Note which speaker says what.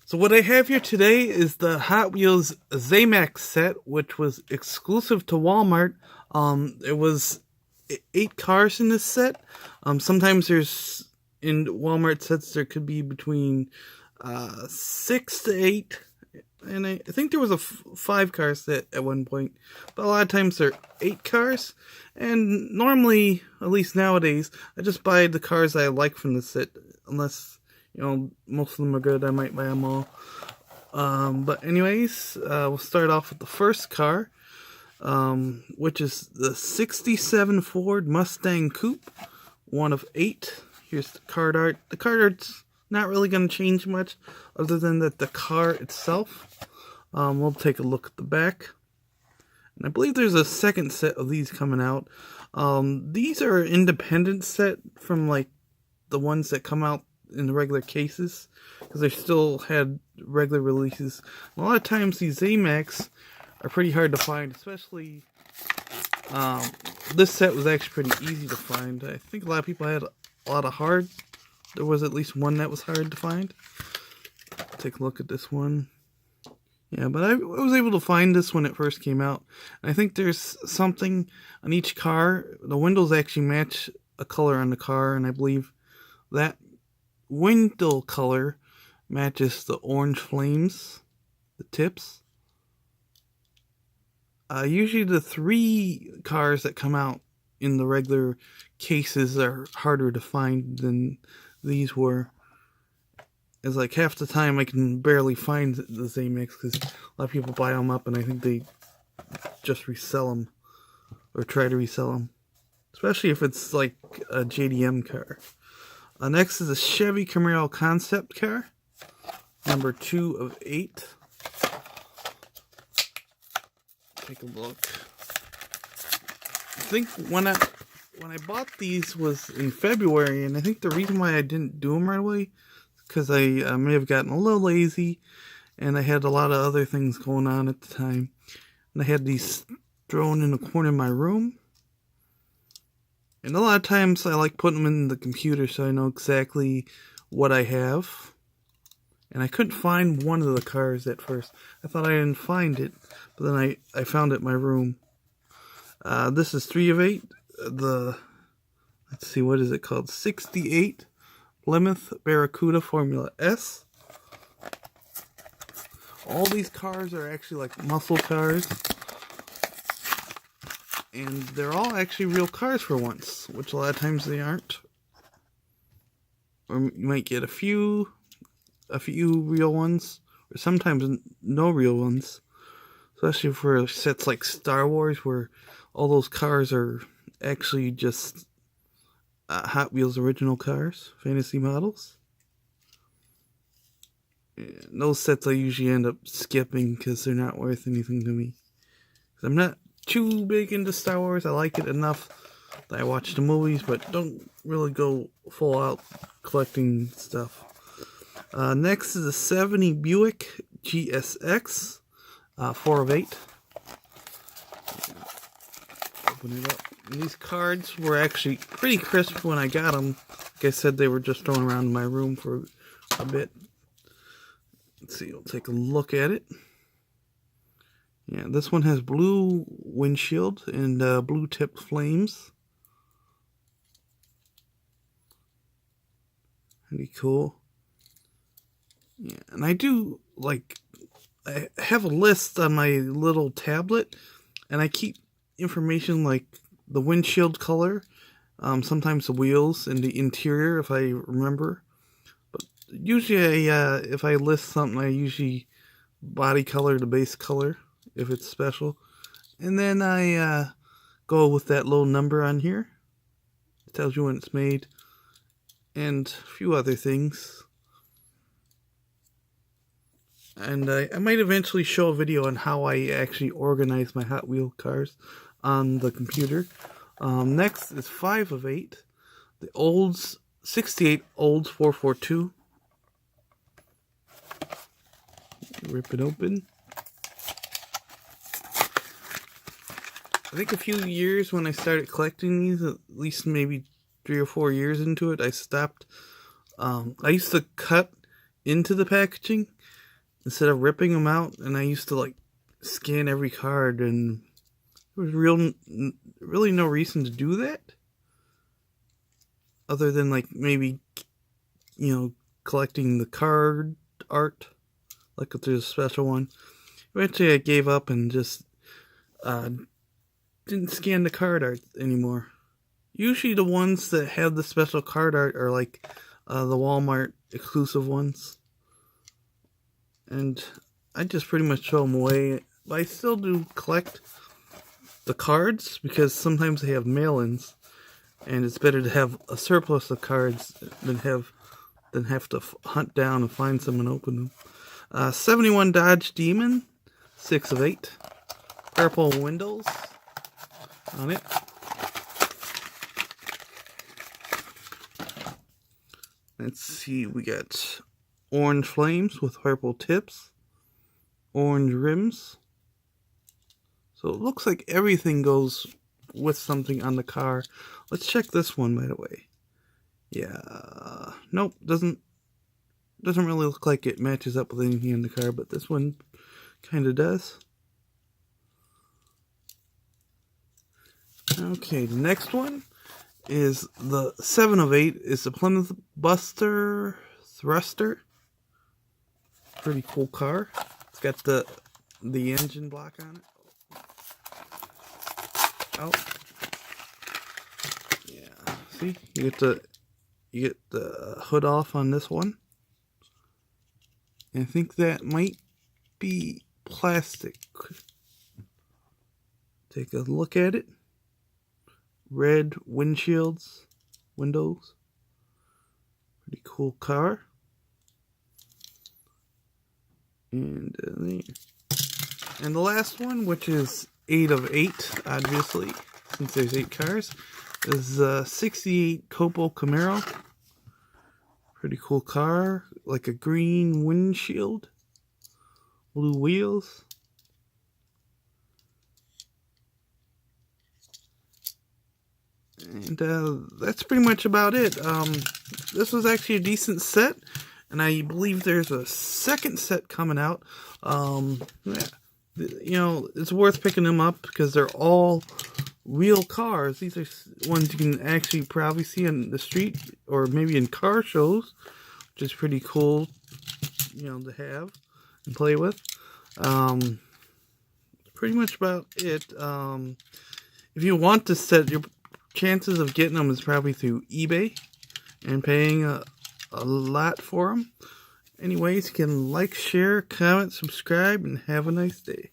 Speaker 1: So what I have here today is the Hot Wheels Zamac set, which was exclusive to Walmart. It was 8 cars in this set. Sometimes there's, in Walmart sets, there could be between 6 to 8. And I think there was a 5 car set at one point. But a lot of times they're 8 cars. And normally, at least nowadays, I just buy the cars I like from the set. Unless, most of them are good, I might buy them all. But anyways, we'll start off with the first car. Which is the 67 Ford Mustang Coupe. One of 8. Here's the card art. The card art's not really going to change much, other than that the car itself. We'll take a look at the back. And I believe there's a second set of these coming out. These are an independent set from like the ones that come out in the regular cases, because they still had regular releases. A lot of times these Zamacs are pretty hard to find, especially this set was actually pretty easy to find. I think a lot of people had a lot of hard. There was at least one that was hard to find. Take a look at this one. Yeah, but I was able to find this when it first came out. And I think there's something on each car. The windows actually match a color on the car, and I believe that window color matches the orange flames, the tips. Usually the 3 cars that come out in the regular cases are harder to find than these were. It's like half the time I can barely find the Zamacs because a lot of people buy them up and I think they just resell them or try to resell them. Especially if it's like a JDM car. Next is a Chevy Camaro concept car. Number 2 of 8. Take a look. I think when I bought these was in February, and I think the reason why I didn't do them right away because I may have gotten a little lazy, and I had a lot of other things going on at the time. And I had these thrown in the corner of my room. And a lot of times I like putting them in the computer so I know exactly what I have. And I couldn't find one of the cars at first. I thought I didn't find it, but then I found it in my room. This is 3 of 8. Let's see, what is it called? 68 Plymouth Barracuda Formula S. All these cars are actually like muscle cars. And they're all actually real cars for once, which a lot of times they aren't. Or you might get a few real ones, or sometimes no real ones. Especially for sets like Star Wars, where all those cars are actually just Hot Wheels original cars, fantasy models. And those sets I usually end up skipping because they're not worth anything to me. I'm not too big into Star Wars. I like it enough that I watch the movies, but don't really go full out collecting stuff. Next is a 70 Buick GSX, 4 of 8. Open it up. And these cards were actually pretty crisp when I got them. Like I said, they were just thrown around in my room for a bit. Let's see, we'll take a look at it. Yeah, this one has blue windshield and blue tip flames. Pretty cool. Yeah, and I have a list on my little tablet, and I keep information like the windshield color, sometimes the wheels and the interior if I remember. But usually if I list something, I usually body color the base color if it's special. And then I go with that little number on here. It tells you when it's made. And a few other things. And I might eventually show a video on how I actually organize my Hot Wheel cars on the computer. Next is 5 of 8. The Olds 68 Olds 442. Rip it open. I think a few years when I started collecting these, at least maybe 3 or 4 years into it, I stopped. I used to cut into the packaging instead of ripping them out. And I used to like scan every card, and there was really no reason to do that, other than like maybe, collecting the card art, like if there's a special one. Eventually I gave up and just didn't scan the card art anymore. Usually the ones that have the special card art are like the Walmart exclusive ones. And I just pretty much throw them away. But I still do collect the cards because sometimes they have mail-ins. And it's better to have a surplus of cards than have to hunt down and find some and open them. 71 Dodge Demon, 6 of 8. Purple windows on it. Let's see, we got orange flames with purple tips, orange rims. So it looks like everything goes with something on the car. Let's check this one, by the way. Yeah, nope, doesn't really look like it matches up with anything in the car, but this one kind of does. Okay, the next one is the 7 of 8. Is the Plymouth Buster Thruster. Pretty cool car. It's got the engine block on it. Oh, yeah. See, you get the hood off on this one. And I think that might be plastic. Take a look at it. Red windshields, windows. Pretty cool car. And the last one, which is 8 of 8, obviously, since there's 8 cars, is 68 Copo Camaro. Pretty cool car, like a green windshield, blue wheels. And that's pretty much about it. This was actually a decent set, and I believe there's a second set coming out. Yeah, it's worth picking them up because they're all real cars. These are ones you can actually probably see on the street or maybe in car shows, which is pretty cool, to have and play with. Pretty much about it. If you want this set, your chances of getting them is probably through eBay and paying a lot for them. Anyways, you can like, share, comment, subscribe, and have a nice day.